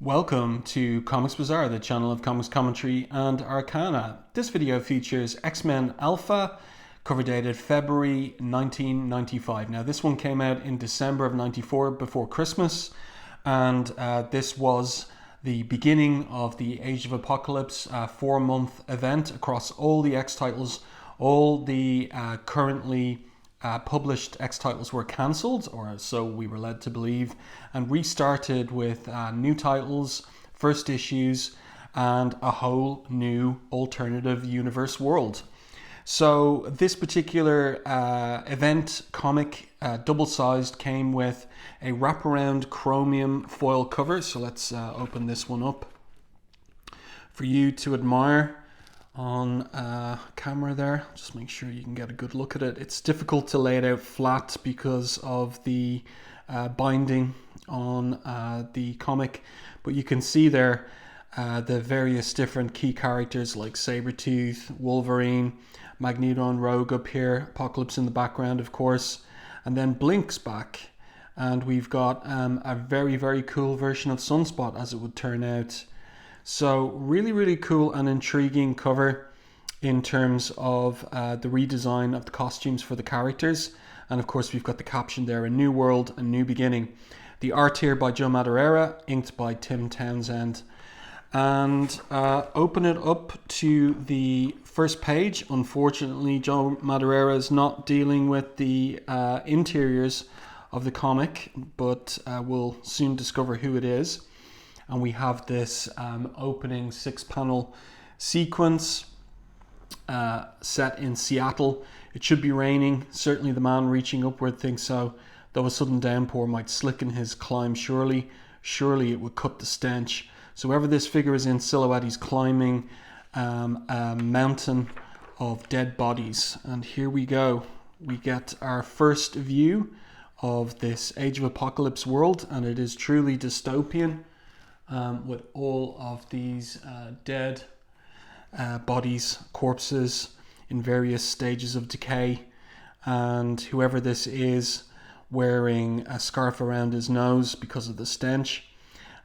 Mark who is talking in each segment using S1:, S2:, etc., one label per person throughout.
S1: Welcome to Comics Bazaar, the channel of comics commentary and arcana. This video features X-Men Alpha, cover dated February 1995. Now this one came out in December of 94 before Christmas, and this was the beginning of the Age of Apocalypse 4-month event across all the X titles. All the currently published X titles were cancelled, or so we were led to believe, and restarted with new titles, first issues, and a whole new alternative universe world. So this particular event comic, double-sized, came with a wraparound chromium foil cover. So let's open this one up for you to admire on camera there. Just make sure you can get a good look at it. It's difficult to lay it out flat because of the binding on the comic, but you can see there the various different key characters like Sabretooth, Wolverine, Magneto and Rogue up here, Apocalypse in the background of course, and then Blink's back, and we've got a very cool version of Sunspot, as it would turn out. So really cool and intriguing cover in terms of the redesign of the costumes for the characters. And of course we've got the caption there, a new world, a new beginning. The art here by Joe Madureira, inked by Tim Townsend. And open it up to the first page. Unfortunately, Joe Madureira is not dealing with the interiors of the comic, but we'll soon discover who it is. And we have this opening 6-panel sequence set in Seattle. It should be raining. Certainly the man reaching upward thinks so, though a sudden downpour might slicken his climb. Surely it would cut the stench. So wherever this figure is in silhouette, he's climbing a mountain of dead bodies. And here we go. We get our first view of this Age of Apocalypse world, and it is truly dystopian. With all of these dead bodies, corpses in various stages of decay, and whoever this is wearing a scarf around his nose because of the stench.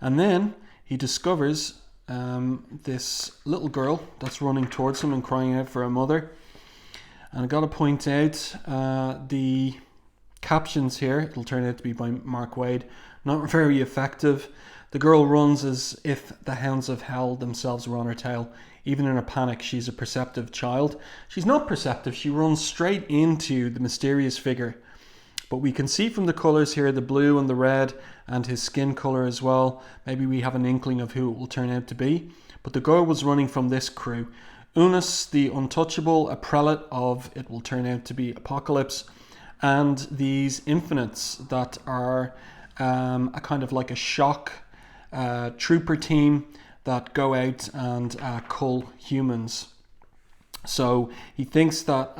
S1: And then he discovers this little girl that's running towards him and crying out for a mother. And I gotta point out the captions here. It'll turn out to be by Mark Waid. Not very effective. The girl runs as if the hounds of hell themselves were on her tail. Even in a panic, she's a perceptive child. She's not perceptive, she runs straight into the mysterious figure. But we can see from the colours here, the blue and the red, and his skin colour as well. Maybe we have an inkling of who it will turn out to be. But the girl was running from this crew. Unus the Untouchable, a prelate of, it will turn out to be, Apocalypse, and these infinites that are a kind of like a shock trooper team that go out and cull humans. So he thinks that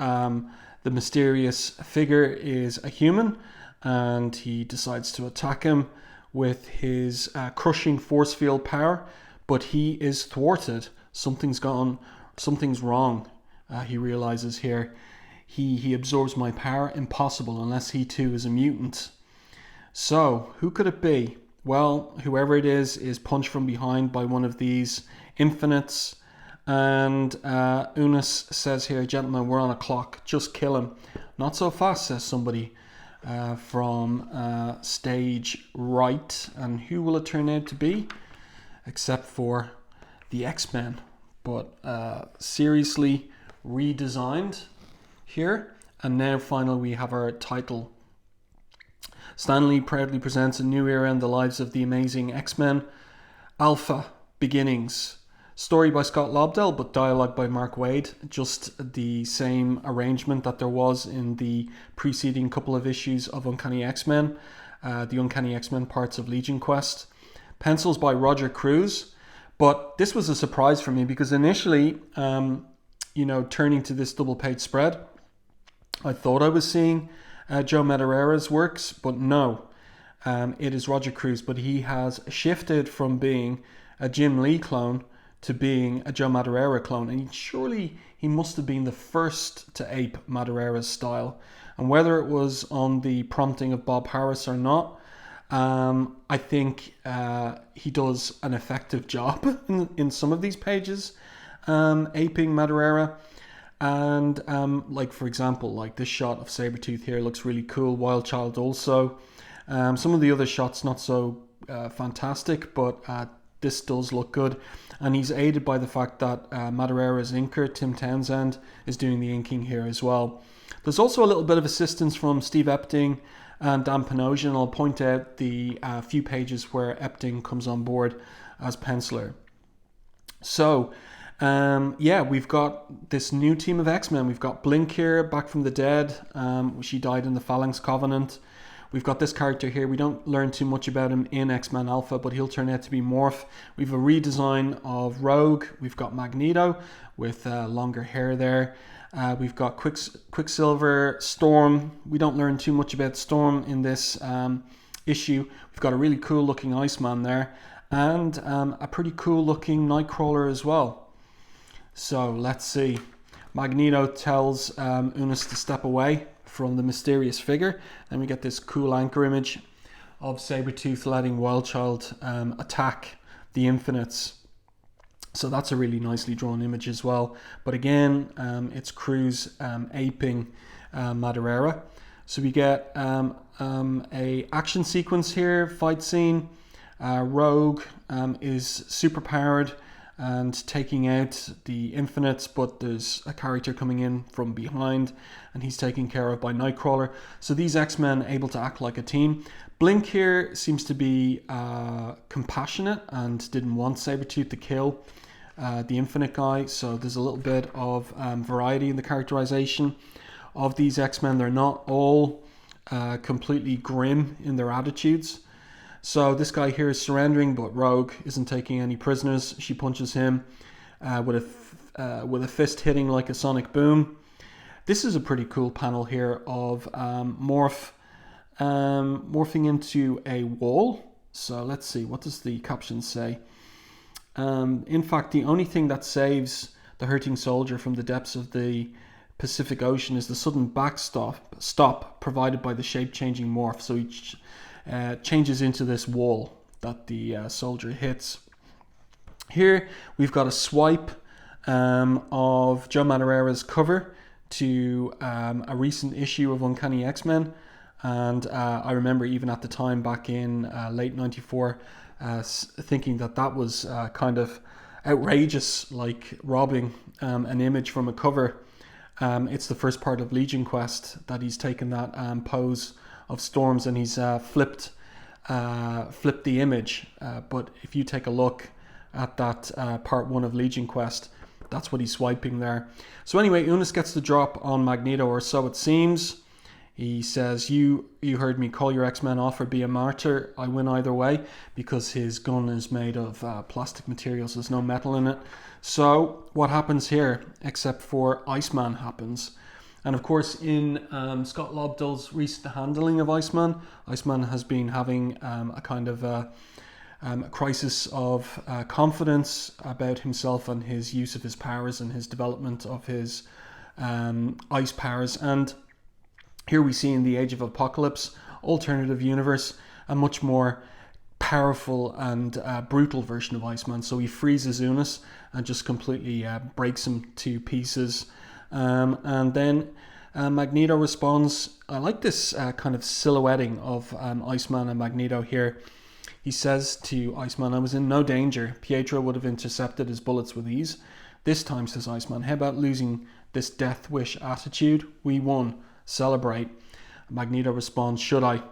S1: the mysterious figure is a human, and he decides to attack him with his crushing force field power, but he is thwarted. Something's wrong, he realizes here. He absorbs my power. Impossible, unless he too is a mutant. So who could it be? Well, whoever it is punched from behind by one of these infinites, and Unus says here, gentlemen, we're on a clock, just kill him. Not so fast, says somebody from stage right. And who will it turn out to be? Except for the X-Men, but seriously redesigned here. And now finally we have our title. Stan Lee proudly presents a new era in the lives of the amazing X-Men. Alpha Beginnings. Story by Scott Lobdell, but dialogue by Mark Waid. Just the same arrangement that there was in the preceding couple of issues of Uncanny X-Men. The Uncanny X-Men parts of Legion Quest. Pencils by Roger Cruz. But this was a surprise for me because initially, turning to this double-page spread, I thought I was seeing Joe Madureira's works, but no, it is Roger Cruz. But he has shifted from being a Jim Lee clone to being a Joe Madureira clone, and surely he must have been the first to ape Madureira's style. And whether it was on the prompting of Bob Harris or not, I think he does an effective job in some of these pages, aping Madureira. And like, for example, like this shot of Sabretooth here looks really cool. Wild Child also. Some of the other shots not so fantastic, but this does look good. And he's aided by the fact that Madureira's inker, Tim Townsend, is doing the inking here as well. There's also a little bit of assistance from Steve Epting and Dan Panosian. I'll point out the few pages where Epting comes on board as penciler. So, yeah, we've got this new team of X-Men. We've got Blink here, back from the dead. She died in the Phalanx Covenant. We've got this character here. We don't learn too much about him in X-Men Alpha, but he'll turn out to be Morph. We've a redesign of Rogue. We've got Magneto with longer hair there. We've got Quicksilver, Storm. We don't learn too much about Storm in this issue. We've got a really cool looking Iceman there, and a pretty cool looking Nightcrawler as well. So let's see. Magneto tells Unus to step away from the mysterious figure. Then we get this cool anchor image of Sabretooth letting Wildchild attack the Infinites. So that's a really nicely drawn image as well. But again, it's Cruz aping Madureira. So we get a action sequence here, fight scene. Rogue is super powered and taking out the Infinites, but there's a character coming in from behind and he's taken care of by Nightcrawler. So these X-Men able to act like a team. Blink here seems to be compassionate and didn't want Sabretooth to kill the Infinite guy. So there's a little bit of variety in the characterization of these X-Men. They're not all completely grim in their attitudes. So this guy here is surrendering, but Rogue isn't taking any prisoners. She punches him with a fist hitting like a sonic boom. This is a pretty cool panel here of morphing into a wall. So let's see, what does the caption say? In fact, the only thing that saves the hurting soldier from the depths of the Pacific Ocean is the sudden backstop provided by the shape-changing morph. So he changes into this wall that the soldier hits. Here we've got a swipe of Joe Madureira's cover to a recent issue of Uncanny X-Men, and I remember even at the time back in late '94 thinking that was kind of outrageous, like robbing an image from a cover. It's the first part of Legion Quest that he's taken that pose of Storms and he's flipped the image. But if you take a look at that part 1 of Legion Quest, that's what he's swiping there. So anyway, Unus gets the drop on Magneto, or so it seems. He says, you heard me, call your X-Men off or be a martyr. I win either way, because his gun is made of plastic materials. There's no metal in it. So what happens here, except for Iceman happens. And of course, in Scott Lobdell's recent handling of Iceman has been having a kind of a crisis of confidence about himself and his use of his powers and his development of his ice powers. And here we see in the Age of Apocalypse, alternative universe, a much more powerful and brutal version of Iceman. So he freezes Unus and just completely breaks him to pieces. And then Magneto responds. I like this kind of silhouetting of Iceman and Magneto here. He says to Iceman, I was in no danger. Pietro would have intercepted his bullets with ease. This time, says Iceman, how about losing this death wish attitude? We won. Celebrate. Magneto responds, should I?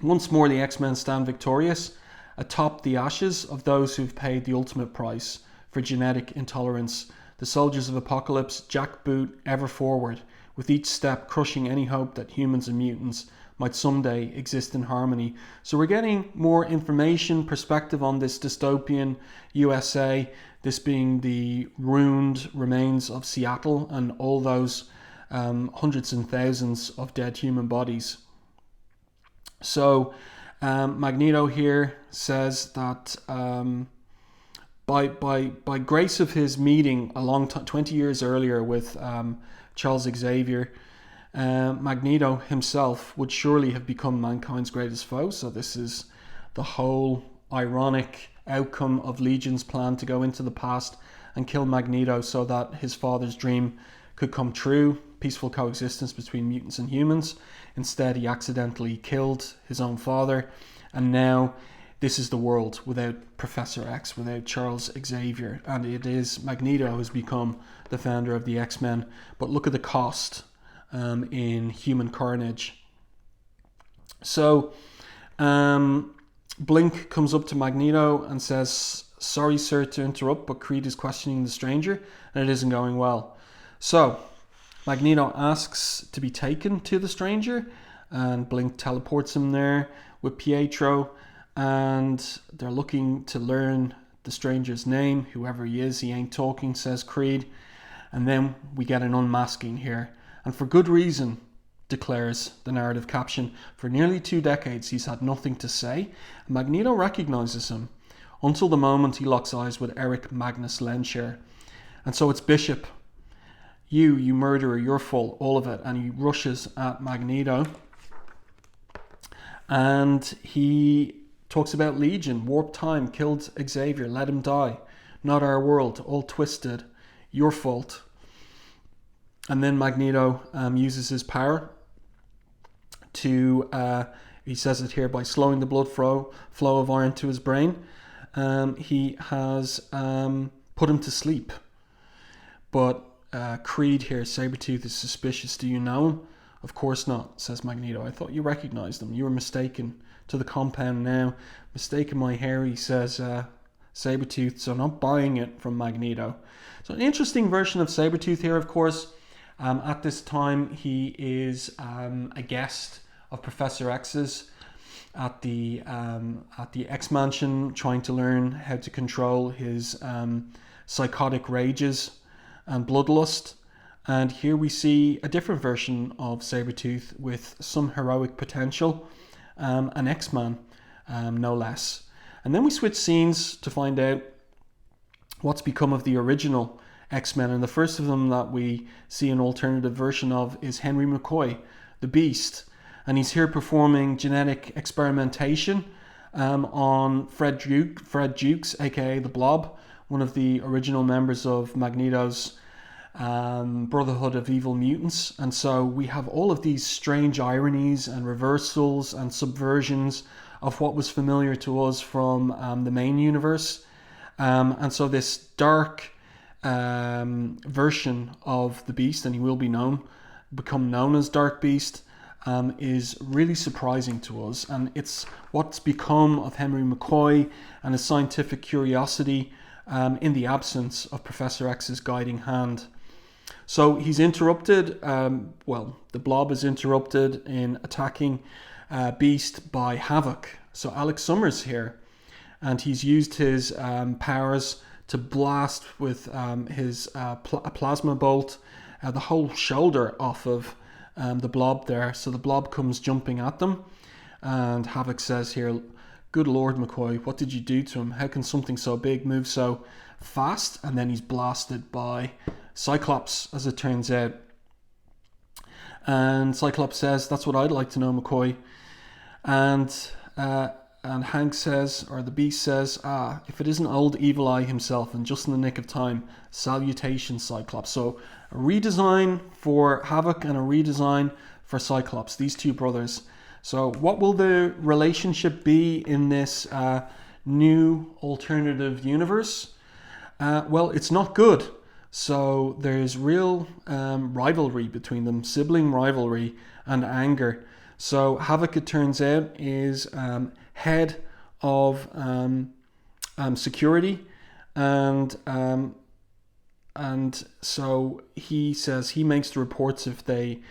S1: Once more the X-Men stand victorious atop the ashes of those who've paid the ultimate price for genetic intolerance. The soldiers of Apocalypse jackboot ever forward, with each step crushing any hope that humans and mutants might someday exist in harmony. So we're getting more information, perspective on this dystopian USA, this being the ruined remains of Seattle and all those hundreds and thousands of dead human bodies. So Magneto here says that by grace of his meeting a long time, 20 years earlier with Charles Xavier, Magneto himself would surely have become mankind's greatest foe. So this is the whole ironic outcome of Legion's plan to go into the past and kill Magneto so that his father's dream could come true, peaceful coexistence between mutants and humans. Instead, he accidentally killed his own father, and now this is the world without Professor X, without Charles Xavier, and it is Magneto who's become the founder of the X-Men. But look at the cost in human carnage. So Blink comes up to Magneto and says, "Sorry, sir, to interrupt, but Creed is questioning the stranger, and it isn't going well." So Magneto asks to be taken to the stranger, and Blink teleports him there with Pietro, and they're looking to learn the stranger's name. Whoever he is, he ain't talking, says Creed. And then we get an unmasking here, and for good reason, declares the narrative caption. For nearly 2 decades, he's had nothing to say, and Magneto recognizes him until the moment he locks eyes with Eric Magnus Lensher. And so it's Bishop. You murderer, you're full, all of it. And he rushes at Magneto, and he talks about Legion, warped time, killed Xavier, let him die. Not our world, all twisted, your fault. And then Magneto uses his power to, he says it here, by slowing the blood flow of iron to his brain. He has put him to sleep. But Creed here, Sabretooth, is suspicious. Do you know him? Of course not, says Magneto. I thought you recognized him. You were mistaken to the compound now. Mistaken my hair, he says, Sabretooth, so not buying it from Magneto. So an interesting version of Sabretooth here, of course. At this time, he is a guest of Professor X's at the X Mansion, trying to learn how to control his psychotic rages and bloodlust. And here we see a different version of Sabretooth with some heroic potential, an X-Man, no less. And then we switch scenes to find out what's become of the original X-Men, and the first of them that we see an alternative version of is Henry McCoy, the Beast, and he's here performing genetic experimentation on Fred Dukes, aka the Blob, one of the original members of Magneto's Brotherhood of Evil Mutants. And so we have all of these strange ironies and reversals and subversions of what was familiar to us from the main universe, and so this dark version of the Beast, and he will become known as Dark Beast, is really surprising to us, and it's what's become of Henry McCoy and his scientific curiosity in the absence of Professor X's guiding hand. So he's interrupted, the Blob is interrupted in attacking Beast by Havoc. So Alex Summers here, and he's used his powers to blast with his plasma bolt the whole shoulder off of the Blob there. So the Blob comes jumping at them, and Havoc says here, "Good Lord, McCoy, what did you do to him? How can something so big move so fast?" And then he's blasted by Cyclops, as it turns out. And Cyclops says, "That's what I'd like to know, McCoy." And Hank says, or the Beast says, if it isn't old Evil Eye himself, and just in the nick of time, salutations, Cyclops. So a redesign for Havoc and a redesign for Cyclops, these two brothers. So what will the relationship be in this new alternative universe? Well, it's not good. So there's real rivalry between them, sibling rivalry and anger. So Havoc, it turns out, is head of security, and so he says he makes the reports if they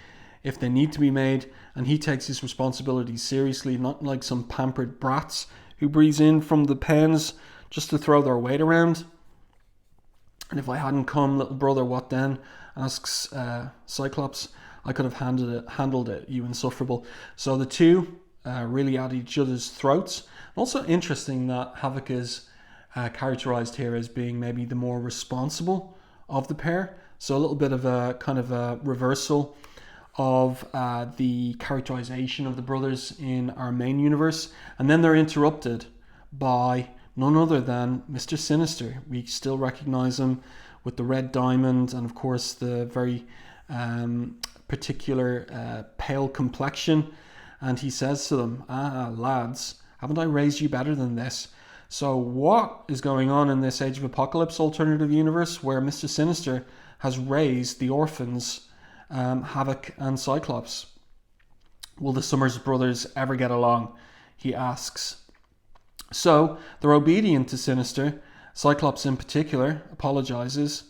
S1: need to be made, and he takes his responsibilities seriously, not like some pampered brats who breeze in from the pens just to throw their weight around. And if I hadn't come, little brother, what then? Asks Cyclops. I could have handled it, you insufferable. So the two really at each other's throats. Also interesting that Havoc is characterized here as being maybe the more responsible of the pair. So a little bit of a kind of a reversal of the characterization of the brothers in our main universe, and then they're interrupted by none other than Mr. Sinister. We still recognize him with the red diamond and of course the very particular pale complexion, and he says to them, lads, haven't I raised you better than this? So what is going on in this Age of Apocalypse alternative universe where Mr. Sinister has raised the orphans, Havoc and Cyclops? Will the Summers brothers ever get along? He asks. So they're obedient to Sinister. Cyclops in particular apologizes,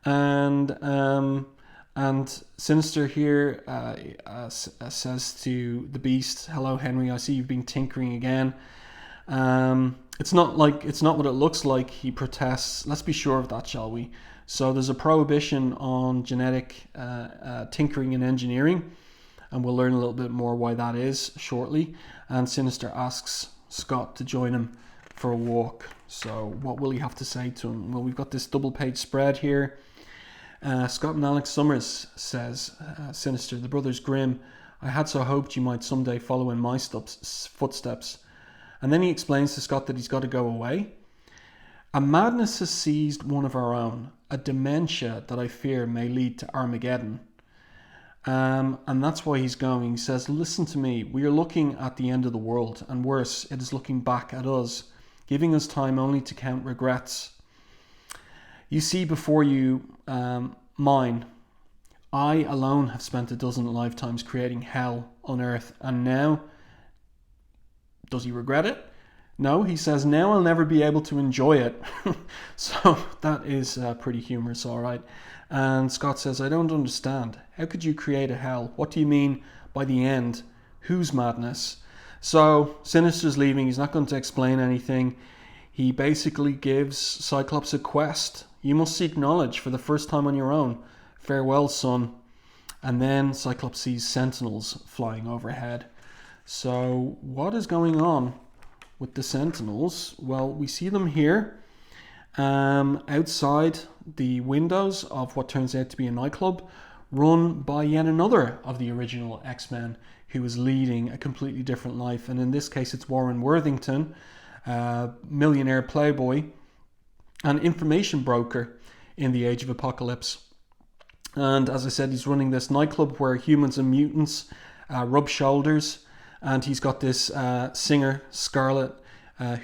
S1: and Sinister here says to the Beast, "Hello, Henry. I see you've been tinkering again. It's not what it looks like," he protests. "Let's be sure of that, shall we?" So there's a prohibition on genetic tinkering and engineering, and we'll learn a little bit more why that is shortly. And Sinister asks Scott to join him for a walk. So what will he have to say to him? Well, we've got this double-page spread here. Scott and Alex Summers, says Sinister, "The brothers Grimm. I had so hoped you might someday follow in my footsteps." And then he explains to Scott that he's got to go away. "A madness has seized one of our own, a dementia that I fear may lead to Armageddon." And that's why he's going. He says, "Listen to me, we are looking at the end of the world, and worse, it is looking back at us, giving us time only to count regrets. You see before you mine. I alone have spent 12 lifetimes creating hell on earth, and now..." Does he regret it? No, he says, "Now I'll never be able to enjoy it." So that is pretty humorous, all right. And Scott says, "I don't understand. How could you create a hell? What do you mean by the end? Whose madness?" So Sinister's leaving. He's not going to explain anything. He basically gives Cyclops a quest. "You must seek knowledge for the first time on your own. Farewell, son." And then Cyclops sees sentinels flying overhead. So what is going on with the sentinels? Well, we see them here outside the windows of what turns out to be a nightclub run by yet another of the original X-Men who is leading a completely different life. And in this case, it's Warren Worthington, millionaire playboy and information broker in the Age of Apocalypse. And as I said, he's running this nightclub where humans and mutants rub shoulders. And he's got this singer, Scarlet,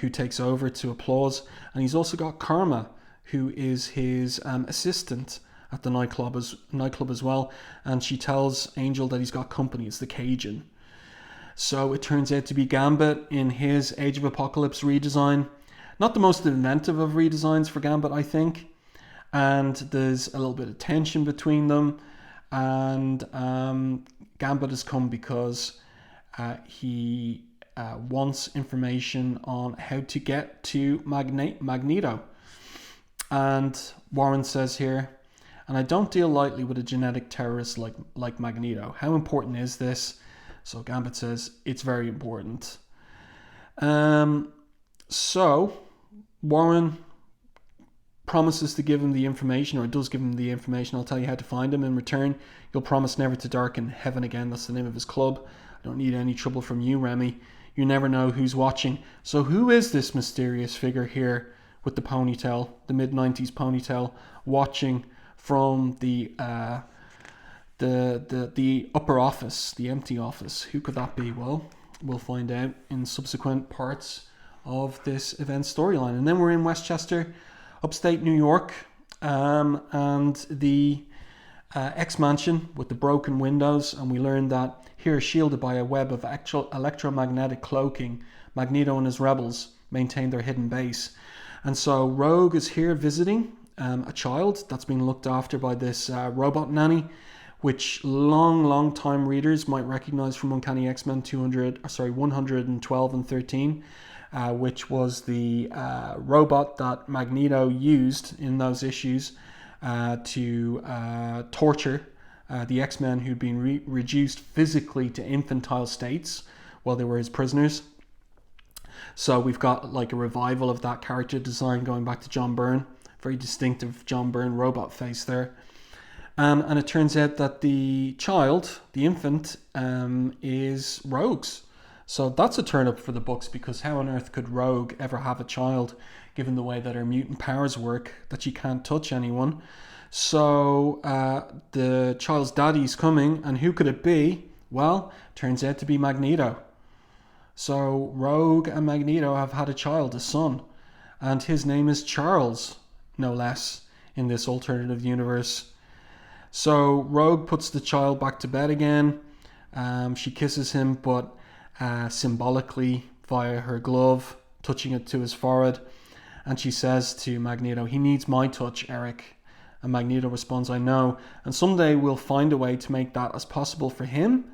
S1: who takes over to applause. And he's also got Karma, who is his assistant at the nightclub as well. And she tells Angel that he's got company. It's the Cajun. So it turns out to be Gambit in his Age of Apocalypse redesign. Not the most inventive of redesigns for Gambit, I think. And there's a little bit of tension between them. And Gambit has come because he wants information on how to get to Magneto. And Warren says here, "And I don't deal lightly with a genetic terrorist like Magneto. How important is this?" So Gambit says, "It's very important." So Warren promises to give him the information, or does give him the information. "I'll tell you how to find him. In return, you'll promise never to darken heaven again." That's the name of his club. "I don't need any trouble from you, Remy. You never know who's watching." So who is this mysterious figure here with the ponytail, the mid-90s ponytail, watching from the upper office, the empty office? Who could that be? Well, we'll find out in subsequent parts of this event storyline. And then we're in Westchester, upstate New York, and the X-Mansion with the broken windows, and we learn that here, shielded by a web of actual electromagnetic cloaking, Magneto and his rebels maintain their hidden base. And so Rogue is here visiting a child that's being looked after by this robot nanny, which long time readers might recognize from Uncanny X-Men 112 and 13, which was the robot that Magneto used in those issues to torture the X-Men who'd been reduced physically to infantile states while they were his prisoners. So we've got like a revival of that character design going back to John Byrne. Very distinctive John Byrne robot face there. And it turns out that the child, the infant, is Rogue's. So that's a turn up for the books, because how on earth could Rogue ever have a child, given the way that her mutant powers work, that she can't touch anyone? So the child's daddy's coming, and who could it be? Well, turns out to be Magneto. So Rogue and Magneto have had a child, a son, and his name is Charles, no less, in this alternative universe. So Rogue puts the child back to bed again. She kisses him, but symbolically via her glove, touching it to his forehead. And she says to Magneto, "He needs my touch, Eric." And Magneto responds, "I know. And someday we'll find a way to make that as possible for him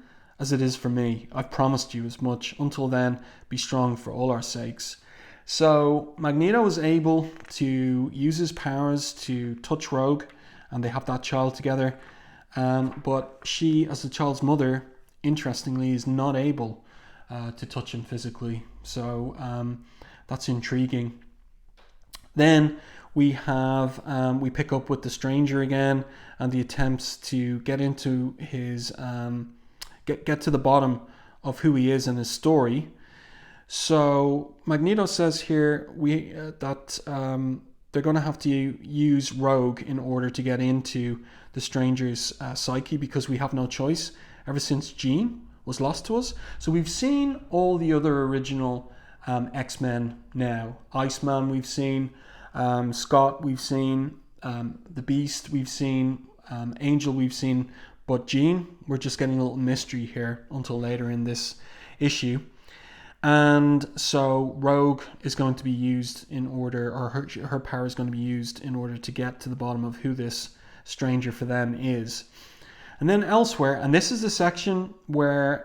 S1: as it is for me. I've promised you as much. Until then, be strong for all our sakes." So Magneto is able to use his powers to touch Rogue, and they have that child together. But she, as the child's mother, interestingly, is not able to touch him physically. So that's intriguing. Then we pick up with the stranger again, and the attempts to get into his get to the bottom of who he is and his story. So Magneto says here that they're going to have to use Rogue in order to get into the stranger's psyche, because we have no choice ever since Jean was lost to us. So we've seen all the other original X-Men now. Iceman we've seen, Scott we've seen, the Beast we've seen, Angel we've seen, but Jean, we're just getting a little mystery here until later in this issue. And so Rogue is going to be used in order, or her power is going to be used in order to get to the bottom of who this stranger for them is. And then elsewhere, and this is the section where,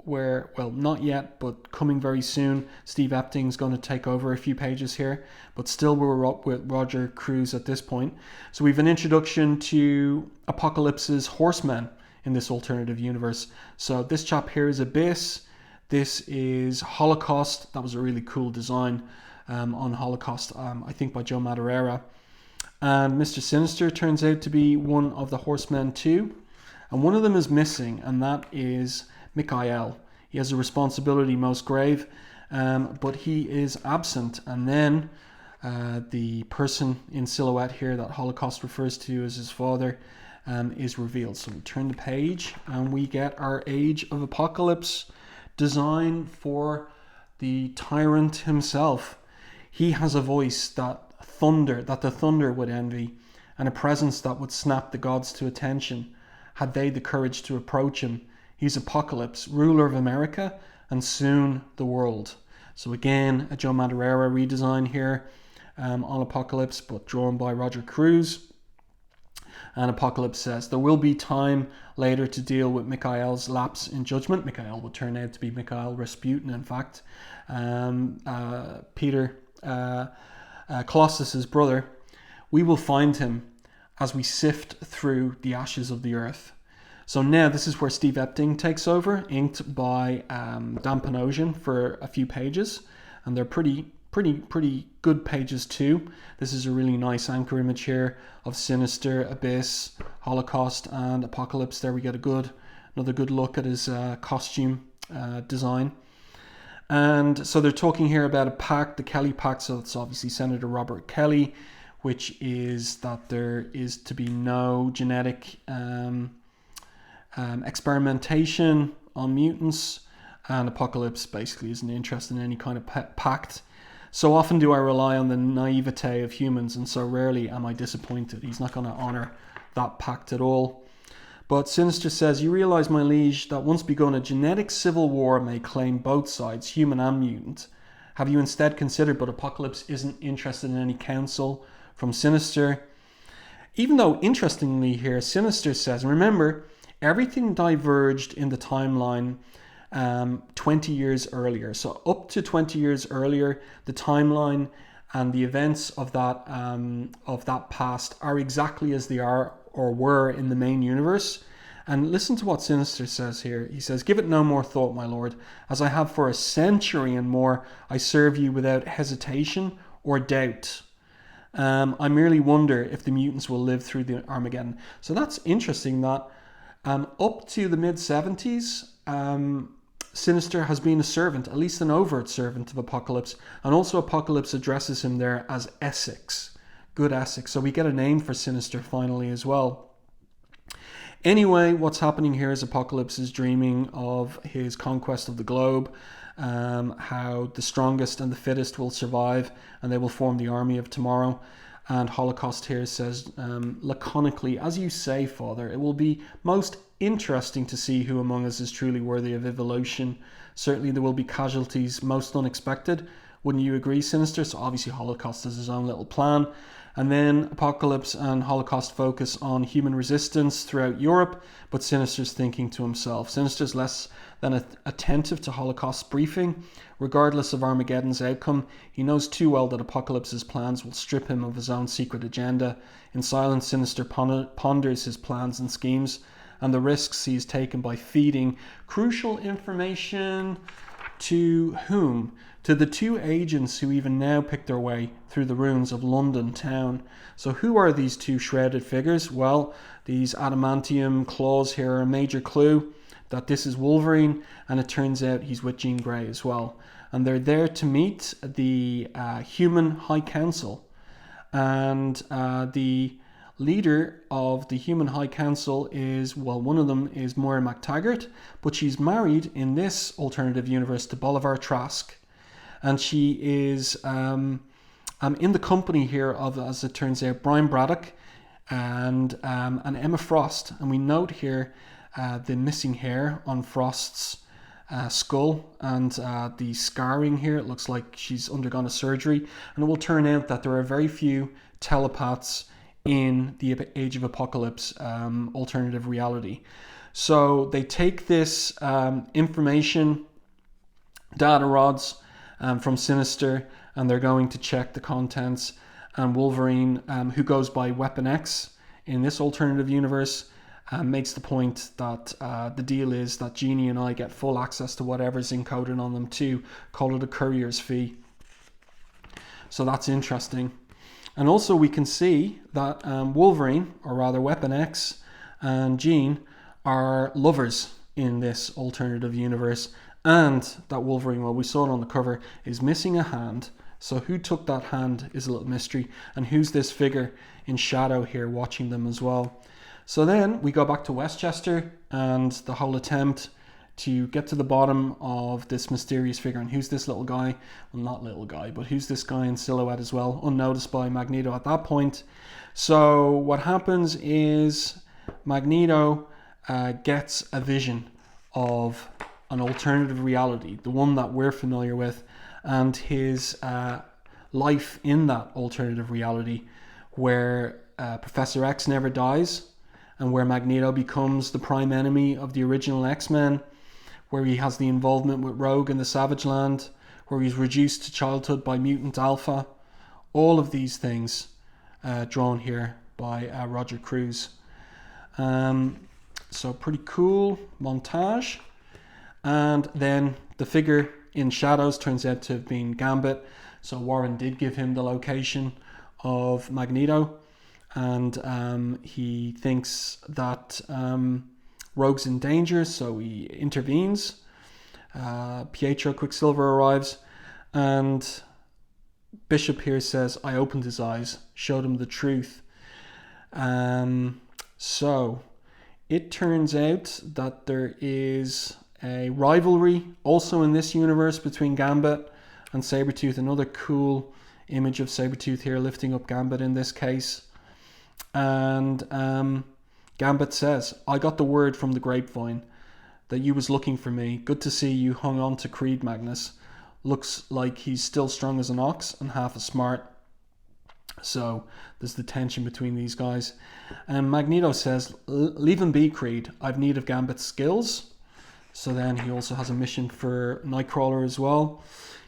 S1: well, not yet, but coming very soon, Steve Epting is going to take over a few pages here, but still we're up with Roger Cruz at this point. So we have an introduction to Apocalypse's Horsemen in this alternative universe. So this chap here is Abyss. This is Holocaust. That was a really cool design on Holocaust, I think by Joe Madureira. And Mr. Sinister turns out to be one of the Horsemen too. And one of them is missing, and that is Mikhail. He has a responsibility most grave, but he is absent. And then the person in silhouette here that Holocaust refers to as his father is revealed. So we turn the page and we get our Age of Apocalypse design for the tyrant himself. He has a voice that the thunder would envy, and a presence that would snap the gods to attention had they the courage to approach him. He's Apocalypse, ruler of America and soon the world. So again, a Joe Madureira redesign here on Apocalypse, but drawn by Roger Cruz. And Apocalypse says there will be time later to deal with Mikhail's lapse in judgment. Mikhail will turn out to be Mikhail Rasputin, in fact. Peter, Colossus's brother. We will find him as we sift through the ashes of the earth. So now this is where Steve Epting takes over, inked by Dan Panosian for a few pages, and they're pretty good pages too. This is a really nice anchor image here of Sinister, Abyss, Holocaust, and Apocalypse. There we get another good look at his costume design. And so they're talking here about a pact, the Kelly Pact. So it's obviously Senator Robert Kelly, which is that there is to be no genetic experimentation on mutants, and Apocalypse basically isn't interested in any kind of pact. So often do I rely on the naivete of humans, and so rarely am I disappointed. He's not going to honor that pact at all. But Sinister says, "You realize, my liege, that once begun a genetic civil war may claim both sides, human and mutant. Have you instead considered," but Apocalypse isn't interested in any counsel from Sinister. Even though, interestingly here, Sinister says, remember, everything diverged in the timeline 20 years earlier. So up to 20 years earlier, the timeline and the events of that past are exactly as they are or were in the main universe. And listen to what Sinister says here. He says, "Give it no more thought, my lord. As I have for a century and more, I serve you without hesitation or doubt." I merely wonder if the mutants will live through the Armageddon. So that's interesting that up to the mid-70s, Sinister has been a servant, at least an overt servant of Apocalypse. And also Apocalypse addresses him there as Essex. Good Essex. So we get a name for Sinister finally as well. Anyway, what's happening here is Apocalypse is dreaming of his conquest of the globe, how the strongest and the fittest will survive and they will form the army of tomorrow. And Holocaust here says laconically, as you say, Father, it will be most interesting to see who among us is truly worthy of evolution. Certainly there will be casualties most unexpected. Wouldn't you agree, Sinister? So obviously Holocaust has his own little plan. And then Apocalypse and Holocaust focus on human resistance throughout Europe, but Sinister's thinking to himself. Sinister's less than attentive to Holocaust's briefing. Regardless of Armageddon's outcome, he knows too well that Apocalypse's plans will strip him of his own secret agenda. In silence, Sinister ponders his plans and schemes and the risks he has taken by feeding crucial information to whom? To the two agents who even now pick their way through the ruins of London town. So who are these two shrouded figures? Well, these adamantium claws here are a major clue that this is Wolverine, and it turns out he's with Jean Grey as well. And they're there to meet the Human High Council. And the leader of the Human High Council is, well, one of them is Moira MacTaggart, but she's married in this alternative universe to Bolivar Trask. And she is in the company here of, as it turns out, Brian Braddock and Emma Frost. And we note here the missing hair on Frost's skull and the scarring here. It looks like she's undergone a surgery. And it will turn out that there are very few telepaths in the Age of Apocalypse alternative reality. So they take this information, data rods, from Sinister, and they're going to check the contents. And Wolverine, who goes by Weapon X in this alternative universe, makes the point that the deal is that Jeannie and I get full access to whatever's encoded on them too. Call it a courier's fee. So that's interesting. And also we can see that Wolverine, or rather Weapon X, and Jean are lovers in this alternative universe. And that Wolverine, well, we saw it on the cover, is missing a hand. So who took that hand is a little mystery. And who's this figure in shadow here watching them as well? So then we go back to Westchester and the whole attempt to get to the bottom of this mysterious figure. And who's this little guy? Well, not little guy, but who's this guy in silhouette as well, unnoticed by Magneto at that point. So what happens is Magneto gets a vision of an alternative reality, the one that we're familiar with, and his life in that alternative reality where Professor X never dies, and where Magneto becomes the prime enemy of the original X-Men, where he has the involvement with Rogue in the Savage Land, where he's reduced to childhood by Mutant Alpha. All of these things drawn here by Roger Cruz. So pretty cool montage. And then the figure in shadows turns out to have been Gambit. So Warren did give him the location of Magneto. And he thinks that Rogue's in danger, so he intervenes. Pietro Quicksilver arrives, and Bishop here says, I opened his eyes, showed him the truth. So it turns out that there is a rivalry also in this universe between Gambit and Sabretooth. Another cool image of Sabretooth here lifting up Gambit in this case. And Gambit says, I got the word from the grapevine that you was looking for me. Good to see you hung on to Creed, Magnus. Looks like he's still strong as an ox and half as smart. So there's the tension between these guys. And Magneto says, leave him be, Creed. I've need of Gambit's skills. So then he also has a mission for Nightcrawler as well.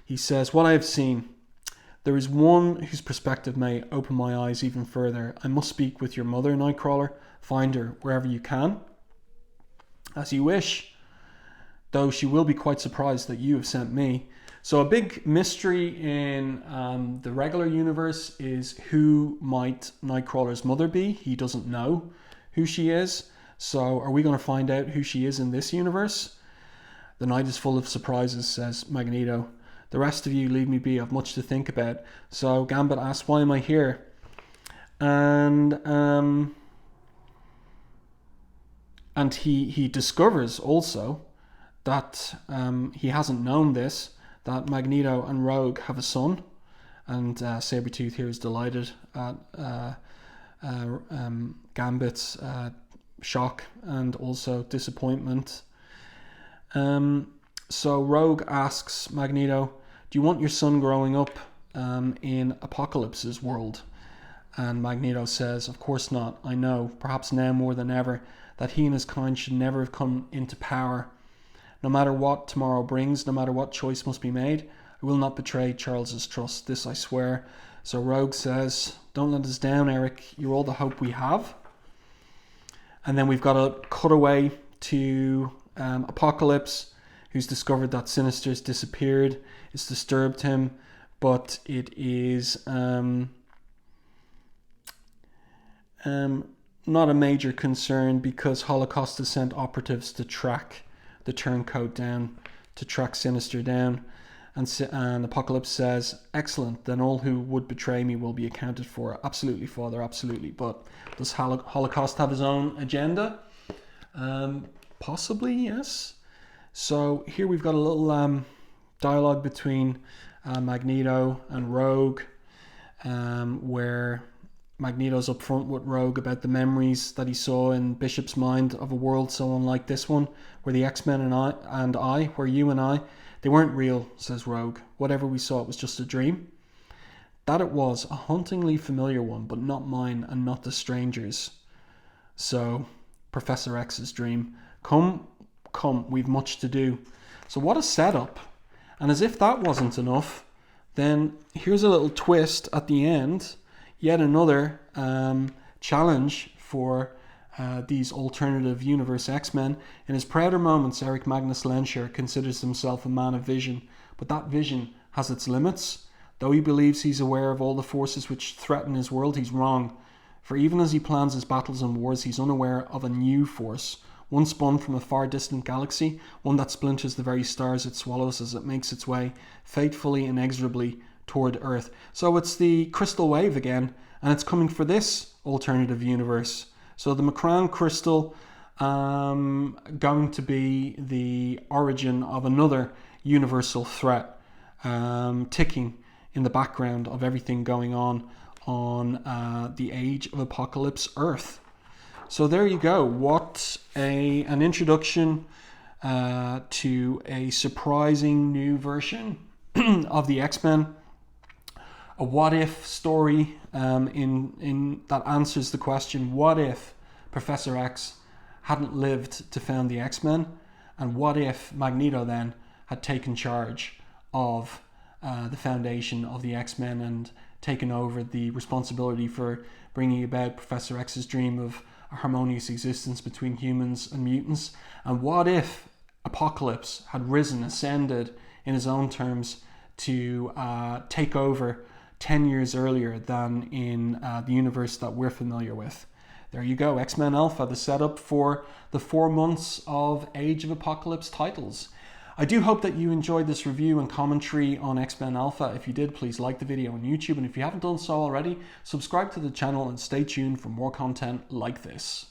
S1: He says, what I have seen, there is one whose perspective may open my eyes even further. I must speak with your mother, Nightcrawler. Find her wherever you can. As you wish. Though she will be quite surprised that you have sent me. So a big mystery in the regular universe is who might Nightcrawler's mother be. He doesn't know who she is. So are we going to find out who she is in this universe? The night is full of surprises, says Magneto. The rest of you leave me be. I've much to think about. So Gambit asks, why am I here? And he discovers also that he hasn't known this, that Magneto and Rogue have a son. And Sabretooth here is delighted at Gambit's shock and also disappointment. So Rogue asks Magneto, do you want your son growing up in Apocalypse's world? And Magneto says, of course not. I know, perhaps now more than ever, that he and his kind should never have come into power. No matter what tomorrow brings, no matter what choice must be made, I will not betray Charles's trust. This I swear. So Rogue says, don't let us down, Eric. You're all the hope we have. And then we've got a cutaway to Apocalypse, who's discovered that Sinister's disappeared. It's disturbed him, but it is not a major concern because Holocaust has sent operatives to track the turncoat down, to track Sinister down. And Apocalypse says, excellent, then all who would betray me will be accounted for. Absolutely, Father, absolutely. But does Holocaust have his own agenda? Possibly, yes. So here we've got a little dialogue between Magneto and Rogue, where Magneto's up front with Rogue about the memories that he saw in Bishop's mind of a world so unlike this one, where the X-Men and I, where you and I, they weren't real, says Rogue. Whatever we saw, it was just a dream. That it was, a hauntingly familiar one, but not mine and not the stranger's. So, Professor X's dream. Come, we've much to do. So what a setup. And as if that wasn't enough, then here's a little twist at the end. Yet another challenge for these alternative universe X-Men. In his prouder moments, Eric Magnus Lensher considers himself a man of vision, but that vision has its limits. Though he believes he's aware of all the forces which threaten his world, he's wrong. For even as he plans his battles and wars, he's unaware of a new force, one spun from a far distant galaxy, one that splinters the very stars it swallows as it makes its way, fatefully, inexorably, toward Earth. So it's the crystal wave again, and it's coming for this alternative universe. So the Macron crystal going to be the origin of another universal threat, ticking in the background of everything going on the Age of Apocalypse Earth. So there you go. What an introduction to a surprising new version of the X-Men. A what-if story in that answers the question, what if Professor X hadn't lived to found the X-Men? And what if Magneto then had taken charge of the foundation of the X-Men and taken over the responsibility for bringing about Professor X's dream of a harmonious existence between humans and mutants? And what if Apocalypse had risen, ascended in his own terms to take over 10 years earlier than in the universe that we're familiar with? There you go, X-Men Alpha, the setup for the 4 months of Age of Apocalypse titles. I do hope that you enjoyed this review and commentary on X-Men Alpha. If you did, please like the video on YouTube, and if you haven't done so already, subscribe to the channel and stay tuned for more content like this.